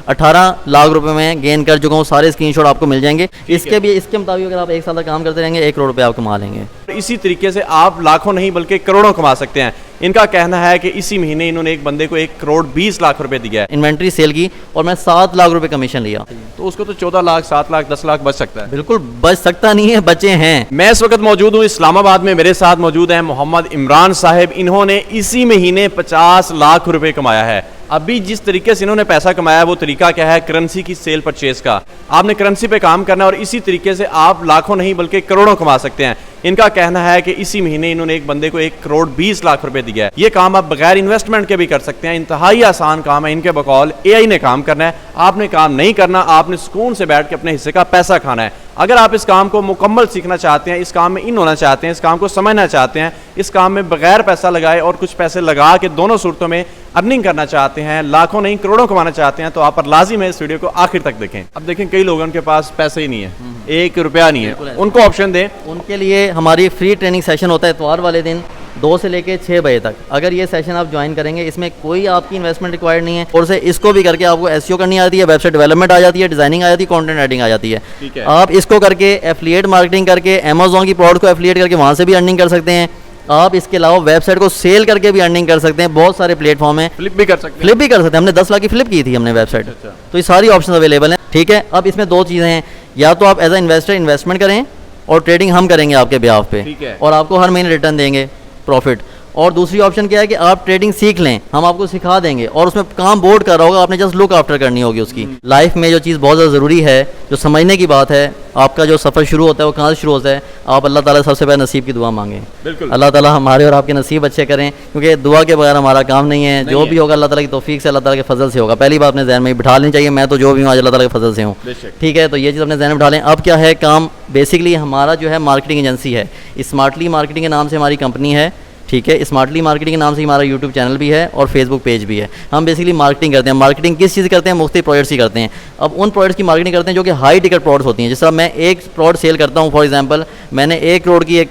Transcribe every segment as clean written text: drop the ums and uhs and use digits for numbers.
18 लाख रुपए में गेन कर चुका हूँ। सारे स्क्रीनशॉट आपको मिल जाएंगे। इसके मुताबिक अगर आप 1 साल तक काम करते रहेंगे 1 करोड़ रुपए आप कमा लेंगे। इसी तरीके से आप लाखों नहीं बल्कि करोड़ों कमा सकते हैं। इनका कहना है कि इसी महीने इन्होंने एक बंदे को 1 करोड़ 20 लाख रुपए दिया है। इन्वेंट्री सेल की और मैं 7 लाख रुपए कमीशन लिया, तो उसको तो 14 लाख 7 लाख 10 लाख बच सकता है। बिल्कुल बच सकता नहीं है, बचे हैं। मैं इस वक्त मौजूद हूँ इस्लामाबाद में। मेरे साथ मौजूद हैं मोहम्मद इमरान साहब। इन्होंने इसी महीने 50 लाख रुपए कमाया है। अभी जिस तरीके से इन्होंने पैसा कमाया है वो तरीका क्या है? करेंसी की सेल परचेज का। आपने करेंसी पे काम करना है और इसी तरीके से आप लाखों नहीं बल्कि करोड़ों कमा सकते हैं। इनका कहना है कि इसी महीने इन्होंने एक बंदे को 1 करोड़ 20 लाख रुपए दिया है। ये काम आप बगैर इन्वेस्टमेंट के भी कर सकते हैं। इंतहाई आसान काम है। इनके बकौल एआई ने काम करना है, आपने काम नहीं करना। आपने सुकून से बैठ के अपने हिस्से का पैसा खाना है। अगर आप इस काम को मुकम्मल सीखना चाहते हैं, इस काम में इन होना चाहते हैं, इस काम को समझना चाहते हैं, इस काम में बगैर पैसा लगाए और कुछ पैसे लगा के दोनों सूरतों में अर्निंग करना चाहते हैं, लाखों नहीं करोड़ों कमाना चाहते हैं, तो आप पर लाजिम है इस वीडियो को आखिर तक देखें। अब देखें कई लोगों के पास पैसे ही नहीं है, 1 रुपया नहीं है, उनको ऑप्शन दें। उनके लिए हमारी फ्री ट्रेनिंग सेशन होता है इतवार वाले दिन 2 से लेके 6 बजे तक। अगर ये सेशन आप ज्वाइन करेंगे, इसमें कोई आपकी इन्वेस्टमेंट रिक्वायर्ड नहीं है और से इसको भी करके आपको एसईओ करनी आती है, वेबसाइट डेवलपमेंट आ जाती है, डिजाइनिंग आ जाती है, कंटेंट राइटिंग आ जाती है। आप इसको करके एफिलिएट मार्केटिंग करके अमेज़न की प्रोडक्ट को एफिलिएट करके वहाँ से भी अर्निंग कर सकते हैं। आप इसके अलावा वेबसाइट को सेल करके भी अर्निंग कर सकते हैं। बहुत सारे प्लेटफॉर्म हैं, फ्लिप भी कर सकते हैं। हमने 10 लाख की फ्लिप की थी हमने वेबसाइट। तो ये सारी ऑप्शन अवेलेबल हैं, ठीक है। अब इसमें 2 चीज़ें हैं, या तो आप एज अ इन्वेस्टर इन्वेस्टमेंट करें और ट्रेडिंग हम करेंगे आपके बिहाफ पे और आपको हर महीने रिटर्न देंगे प्रॉफिट। और दूसरी ऑप्शन क्या है कि आप ट्रेडिंग सीख लें, हम आपको सिखा देंगे और उसमें काम बोर्ड कर रहा होगा, आपने जस्ट लुक आफ्टर करनी होगी उसकी। लाइफ में जो चीज़ बहुत ज़्यादा ज़रूरी है, जो समझने की बात है, आपका जो सफ़र शुरू होता है वो कहाँ से शुरू होता है? आप अल्लाह ताला सबसे पहले नसीब की दुआ मांगें। बिल्कुल, अल्लाह ताला हमारे और आपके नसीब अच्छे करें, क्योंकि दुआ के बगैर हमारा काम नहीं है। जो भी होगा अल्लाह ताला की तौफीक से, अल्लाह ताला के फजल से होगा। पहली बात अपने जहन में बिठा लेनी चाहिए, मैं तो जो भी हूँ आज अल्लाह ताला के फजल से हूँ, ठीक है। तो ये चीज़ अपने जहन में बिठा लें। अब क्या है काम? बेसिकली हमारा जो है मार्केटिंग एजेंसी है, स्मार्टली मार्केटिंग के नाम से हमारी कंपनी है, ठीक है। स्मार्टली मार्केटिंग के नाम से हमारा यूट्यूब चैनल भी है और फेसबुक पेज भी है। हम बेसिकली मार्केटिंग करते हैं। मार्केटिंग किस चीज़ करते हैं? मुख्तलिफ प्रोडक्ट्स की करते हैं। अब उन प्रोडक्ट्स की मार्केटिंग करते हैं जो कि हाई टिकट प्रोडक्ट्स होती हैं। जैसा मैं एक प्रोडक्ट सेल करता हूँ, फॉर एग्जांपल मैंने 1 करोड़ की एक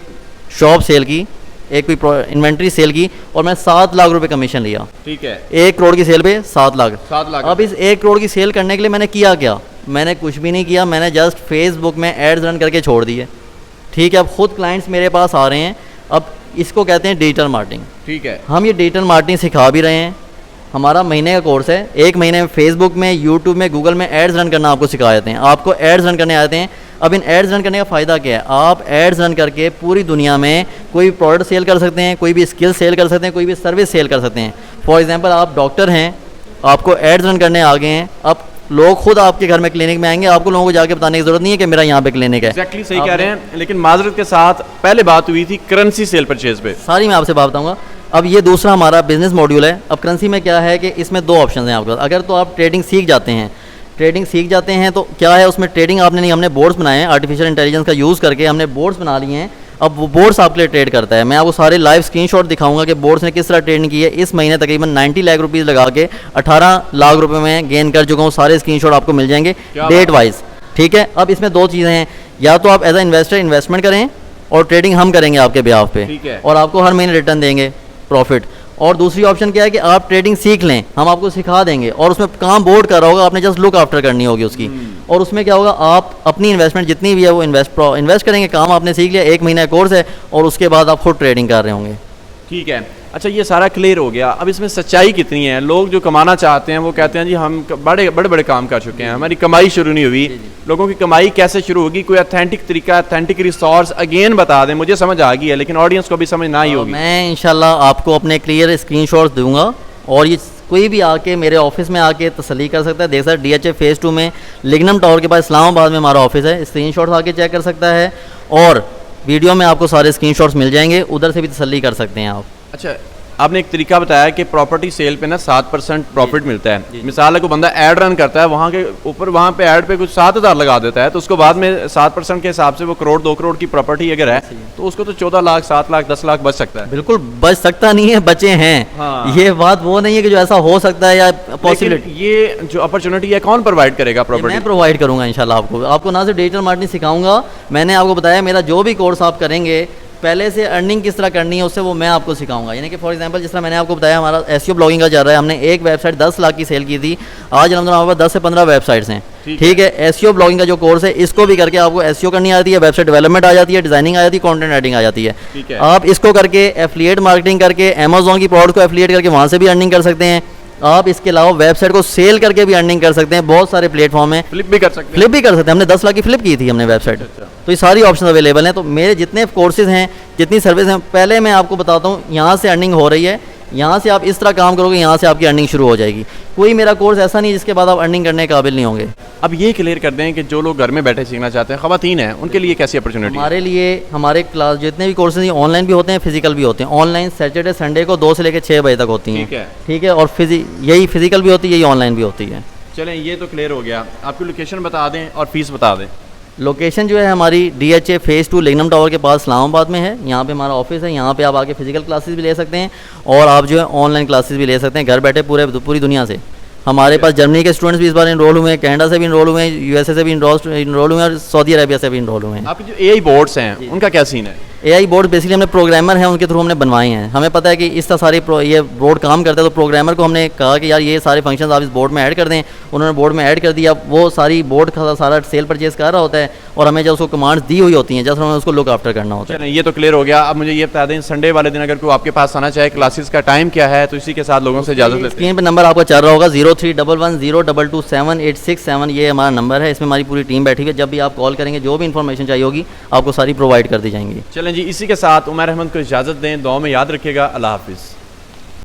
शॉप सेल की, एक कोई इन्वेंट्री सेल की और मैं 7 लाख रुपए कमीशन लिया, ठीक है। 1 करोड़ की सेल पे 7 लाख। अब इस 1 करोड़ की सेल करने के लिए मैंने किया क्या? मैंने कुछ भी नहीं किया, मैंने जस्ट फेसबुक में एड्स रन करके छोड़ दिए, ठीक है। अब खुद क्लाइंट्स मेरे पास आ रहे हैं। अब इसको कहते हैं डिजिटल मार्केटिंग, ठीक है। हम ये डिजिटल मार्केटिंग सिखा भी रहे हैं। हमारा महीने का कोर्स है, 1 महीने में फेसबुक में, यूट्यूब में, गूगल में एड्स रन करना आपको सिखा जाते हैं। आपको एड्स रन करने आते हैं। अब इन एड्स रन करने का फ़ायदा क्या है? आप एड्स रन करके पूरी दुनिया में कोई प्रोडक्ट सेल कर सकते हैं, कोई भी स्किल सेल कर सकते हैं, कोई भी सर्विस सेल कर सकते हैं। फॉर एग्जांपल आप डॉक्टर हैं, आपको एड्स रन करने आ गए हैं। अब लोग खुद आपके घर में क्लिनिक में आएंगे, आपको लोगों को जाके बताने की जरूरत नहीं है कि मेरा यहाँ पे क्लिनिक है। एक्जेक्टली सही कह रहे हैं। लेकिन माजरत के साथ पहले बात हुई थी करेंसी सेल परचेज पे, सारी मैं आपसे बात बताऊंगा। अब ये दूसरा हमारा बिजनेस मॉड्यूल है। अब करेंसी में क्या है कि इसमें 2 ऑप्शन हैं आपके पास। अगर तो आप ट्रेडिंग सीख जाते हैं, तो क्या है उसमें ट्रेडिंग आपने नहीं, हमने बोर्ड्स बनाए हैं, आर्टिफिशियल इंटेलिजेंस का यूज़ करके हमने बोर्ड्स बना लिए हैं। अब वो बोर्ड्स आपके लिए ट्रेड करता है। मैं आपको सारे लाइव स्क्रीनशॉट दिखाऊंगा कि बोर्ड्स ने किस तरह ट्रेडिंग की है। इस महीने तकरीबन 90 लाख रुपीज़ लगा के 18 लाख रुपए में गेन कर चुका हूँ। सारे स्क्रीनशॉट आपको मिल जाएंगे डेट वाइज, ठीक है। अब इसमें 2 चीज़ें हैं, या तो आप एज अ इन्वेस्टर इन्वेस्टमेंट करें और ट्रेडिंग हम करेंगे आपके बिहाफ पे और आपको हर महीने रिटर्न देंगे प्रॉफिट। और दूसरी ऑप्शन क्या है कि आप ट्रेडिंग सीख लें, हम आपको सिखा देंगे और उसमें काम बोर्ड कर रहा होगा, आपने जस्ट लुक आफ्टर करनी होगी उसकी। और उसमें क्या होगा, आप अपनी इन्वेस्टमेंट जितनी भी है वो इन्वेस्ट करेंगे। काम आपने सीख लिया, 1 महीने का कोर्स है और उसके बाद आप खुद ट्रेडिंग कर रहे होंगे, ठीक है। अच्छा, ये सारा क्लियर हो गया। अब इसमें सच्चाई कितनी है? लोग जो कमाना चाहते हैं वो कहते हैं जी हम बड़े काम कर चुके हैं, हमारी कमाई शुरू नहीं हुई। लोगों की कमाई कैसे शुरू होगी? कोई ऑथेंटिक तरीका, ऑथेंटिक रिसोर्स अगेन बता दें। मुझे समझ आ गई है लेकिन ऑडियंस को भी समझ ना ही होगी। मैं इंशाल्लाह आपको अपने क्लियर स्क्रीनशॉट्स दूंगा और ये कोई भी आके मेरे ऑफिस में आके तसल्ली कर सकता है। देख सकते DHA फेज़ 2 में लिग्नम टावर के पास इस्लामाबाद में हमारा ऑफिस है। स्क्रीनशॉट्स आके चेक कर सकता है और वीडियो में आपको सारे स्क्रीनशॉट्स मिल जाएंगे, उधर से भी तसल्ली कर सकते हैं आप। अच्छा, आपने एक तरीका बताया कि प्रॉपर्टी सेल पे ना 7% प्रॉफिट मिलता है। मिसाल है कोई बंदा ऐड रन करता है, वहाँ के ऊपर वहाँ पे ऐड पे कुछ 7,000 लगा देता है, तो उसको बाद में 7% के हिसाब से वो 1 करोड़ 2 करोड़ की प्रॉपर्टी अगर है तो उसको तो 14 लाख 7 लाख 10 लाख बच सकता है। बिल्कुल बच सकता नहीं है, बचे हैं। हाँ। ये बात वो नहीं है कि जो ऐसा हो सकता है या पॉसिबिलिटी। ये जो अपॉर्चुनिटी है कौन प्रोवाइड करेगा? प्रॉपर्टी मैं प्रोवाइड करूंगा इंशाल्लाह। आपको ना सिर्फ डिजिटल मार्केटिंग सिखाऊंगा, मैंने आपको बताया मेरा जो भी कोर्स आप करेंगे पहले से अर्निंग किस तरह करनी है उससे वो मैं आपको सिखाऊंगा। यानी कि फॉर एग्जांपल जिस तरह मैंने आपको बताया हमारा एसईओ ब्लॉगिंग का चल रहा है, हमने एक वेबसाइट 10 लाख की सेल की थी, आज अलहमदुलिल्लाह हमारे पास 10 से 15 वेबसाइट्स हैं। ठीक है, एसईओ ब्लॉगिंग का जो कोर्स है इसको भी करके आपको एसईओ करनी आती है, वेबसाइट डेवलपमेंट आ जाती है, डिजाइनिंग आ जाती है, कंटेंट राइटिंग आ जाती है। आप इसको करके एफिलिएट मार्केटिंग करके अमेजोन की प्रोडक्ट को एफिलिएट करके वहाँ से भी अर्निंग कर सकते हैं। आप इसके अलावा वेबसाइट को सेल करके भी अर्निंग कर सकते हैं, बहुत सारे प्लेटफॉर्म हैं, फ्लिप भी कर सकते हैं। फ्लिप भी कर सकते हैं, हमने 10 लाख की फ्लिप की थी हमने वेबसाइट। तो ये सारी ऑप्शन अवेलेबल हैं। तो मेरे जितने कोर्सेज हैं, जितनी सर्विस हैं, पहले मैं आपको बताता हूँ यहाँ से अर्निंग हो रही है, यहाँ से आप इस तरह काम करोगे, यहाँ से आपकी अर्निंग शुरू हो जाएगी। कोई मेरा कोर्स ऐसा नहीं जिसके बाद आप अर्निंग करने के काबिल नहीं होंगे। अब ये क्लियर कर दें कि जो लोग घर में बैठे सीखना चाहते हैं, ख़वातीन हैं, उनके लिए कैसी अपॉर्चुनिटी? हमारे लिए हमारे क्लास जितने भी कोर्सेज हैं ऑनलाइन भी होते हैं, फिजिकल भी होते हैं। ऑनलाइन सैटरडे संडे को 2 से लेकर 6 बजे तक होती हैं। ठीक है, और यही फिजिकल भी होती है, यही ऑनलाइन भी होती है। चलें, ये तो क्लियर हो गया। आपकी लोकेशन बता दें और फीस बता दें। लोकेशन जो है हमारी DHA फेज़ 2 लिंगनम टावर के पास इस्लामाबाद में है। यहाँ पे हमारा ऑफिस है, यहाँ पे आप आके फिजिकल क्लासेस भी ले सकते हैं और आप जो है ऑनलाइन क्लासेस भी ले सकते हैं घर बैठे पूरी दुनिया से। हमारे पास जर्मनी के स्टूडेंट्स भी इस बार इनरोल हुए हैं, कनाडा से भी इनरोल हुए हैं, USA से भी इनरोल हुए हैं और सऊदी अरेबिया से भी इनरोल हुए हैं। आपके जो AI बोर्ड्स हैं उनका क्या सीन है? AI बोर्ड बेसिकली हमने प्रोग्रामर हैं उनके थ्रू हमने बनवाए हैं। हमें पता है कि इस तरह सारी ये बोर्ड काम करता है, तो प्रोग्रामर को हमने कहा कि यार ये सारे फंक्शंस आप इस बोर्ड में ऐड कर दें। उन्होंने बोर्ड में ऐड कर दिया, वो सारी बोर्ड का सारा सेल परचेज कर रहा होता है और हमें जब उसको कमांड्स दी हुई होती हैं, जैसे हमें उसको लुक आफ्टर करना होता है। ये तो क्लियर हो गया। अब मुझे ये बता दें, संडे वाले दिन अगर कोई आपके पास आना चाहे, क्लासेस का टाइम क्या है, तो इसी के साथ लोगों से इजाज़त लेते हैं। स्क्रीन पर नंबर आपका चल रहा होगा 031102278667, ये हमारा नंबर है। इसमें हमारी पूरी टीम बैठी हुई है, जब भी आप कॉल करेंगे जो भी इन्फॉर्मेशन चाहिए होगी आपको सारी प्रोवाइड कर दी जाएंगी। चलें जी, इसी के साथ उमर अहमद को इजाज़त दें। दुआ में याद रखिएगा। अल्लाह हाफिज़।